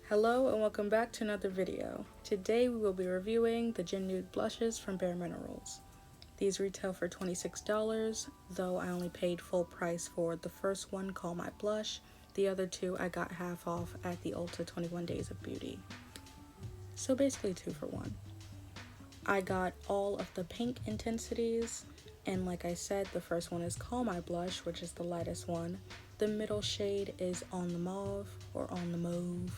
Hello and welcome back to another video. Today we will be reviewing the Nude blushes from Bareminerals. These retail for $26, though I only paid full price for the first one, Call My Blush. The other two I got half off at the Ulta 21 Days of Beauty. So basically 2 for 1. I got all of the pink intensities, and like I said, the first one is Call My Blush, which is the lightest one. The middle shade is On the Mauve, or On the Mauve.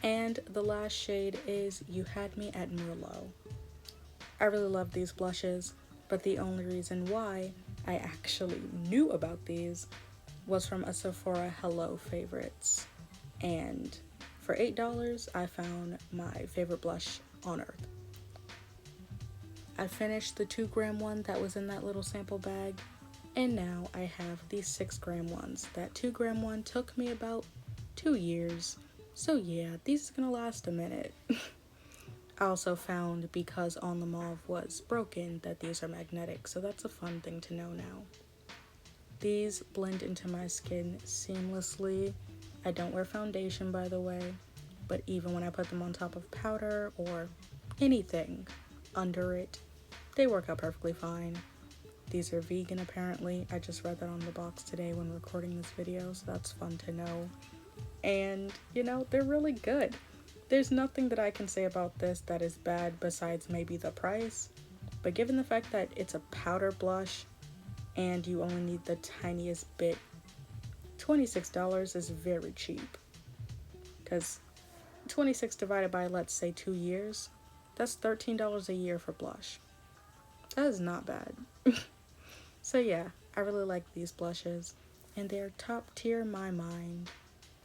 And the last shade is You Had Me at Merlot. I really love these blushes, but the only reason why I actually knew about these was from a Sephora Hello Favorites. And for $8, I found my favorite blush on earth. I finished the 2-gram one that was in that little sample bag, and now I have these 6-gram ones. That 2-gram one took me about 2 years. So yeah, these are gonna last a minute. I also found, because On the Mauve was broken, that these are magnetic, so that's a fun thing to know now. These blend into my skin seamlessly. I don't wear foundation, by the way, but even when I put them on top of powder or anything under it, they work out perfectly fine. These are vegan apparently. I just read that on the box today when recording this video, so that's fun to know. And you know, they're really good. There's nothing that I can say about this that is bad besides maybe the price, but given the fact that it's a powder blush and you only need the tiniest bit, $26 is very cheap, because 26 divided by, let's say, 2 years, that's $13 a year for blush. That is not bad. So yeah, I really like these blushes, and they're top tier in my mind,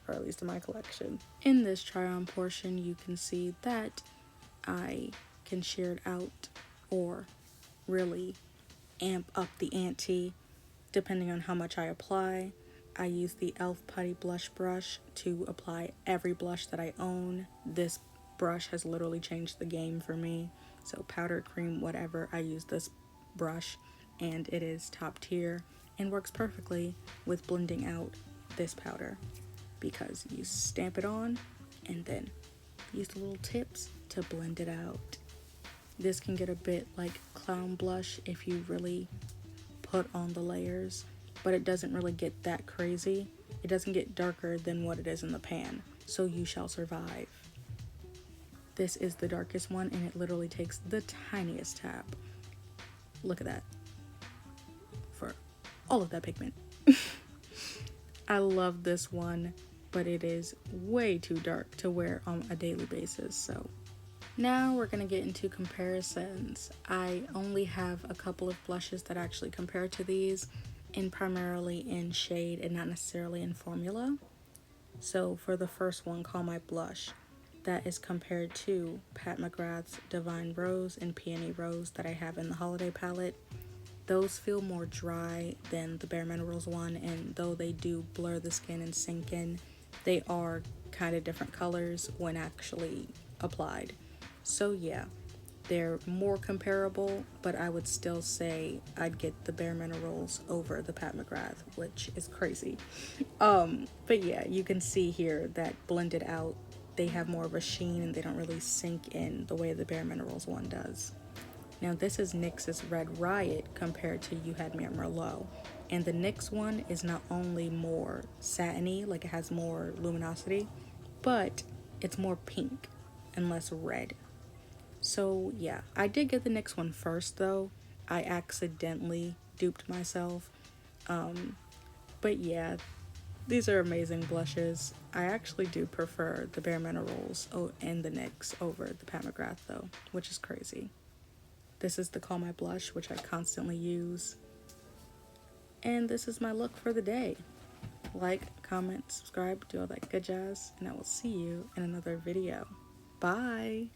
or at least in my collection. In this try on portion, you can see that I can sheer it out or really amp up the ante depending on how much I apply. I use the e.l.f. Putty blush brush to apply every blush that I own. This brush has literally changed the game for me. So powder, cream, whatever, I use this brush, and it is top tier and works perfectly with blending out this powder, because you stamp it on and then use the little tips to blend it out. This can get a bit like clown blush if you really put on the layers, but it doesn't really get that crazy. It doesn't get darker than what it is in the pan, so you shall survive. This is the darkest one, and it literally takes the tiniest tap. Look at that. For all of that pigment. I love this one, but it is way too dark to wear on a daily basis. So now we're gonna get into comparisons. I only have a couple of blushes that actually compare to these, and primarily in shade and not necessarily in formula. So for the first one, Call My Blush, that is compared to Pat McGrath's Divine Rose and Peony Rose that I have in the holiday palette. Those feel more dry than the Bareminerals one, and though they do blur the skin and sink in, they are kind of different colors when actually applied. So yeah, they're more comparable, but I would still say I'd get the Bareminerals over the Pat McGrath, which is crazy. But yeah, you can see here that blended out, they have more of a sheen and they don't really sink in the way the Bareminerals one does. Now this is NYX's Red Riot compared to You Had Me at Merlot. And the NYX one is not only more satiny, like it has more luminosity, but it's more pink and less red. So yeah, I did get the NYX one first though. I accidentally duped myself. But yeah, these are amazing blushes. I actually do prefer the Bareminerals and the NYX over the Pat McGrath though, which is crazy. This is the Call My Blush, which I constantly use. And this is my look for the day. Like, comment, subscribe, do all that good jazz, and I will see you in another video. Bye!